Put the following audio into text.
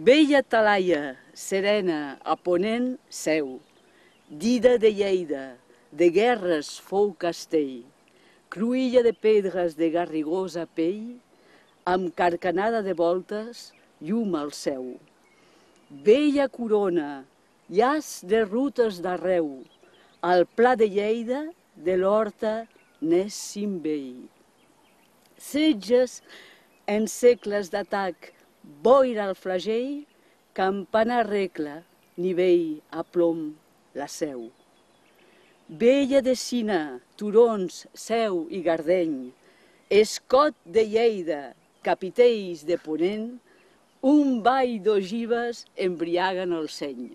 Bella talaia, serena, a ponent seu, dida de Lleida, de guerres fou castell, cruïlla de pedres de garrigosa pell, amb carcanada de voltes, llum al ceu. Bella corona, llaç de rutes d'arreu, al pla de Lleida, de l'horta n'és cimbell. Setges en segles d'atac, boira al flagell, campana regla, nivell a plom la seu. Bella de Sina, turons, seu i gardeny, escot de Lleida, capitells de ponent, un ball d'ogives embriaguen el seny.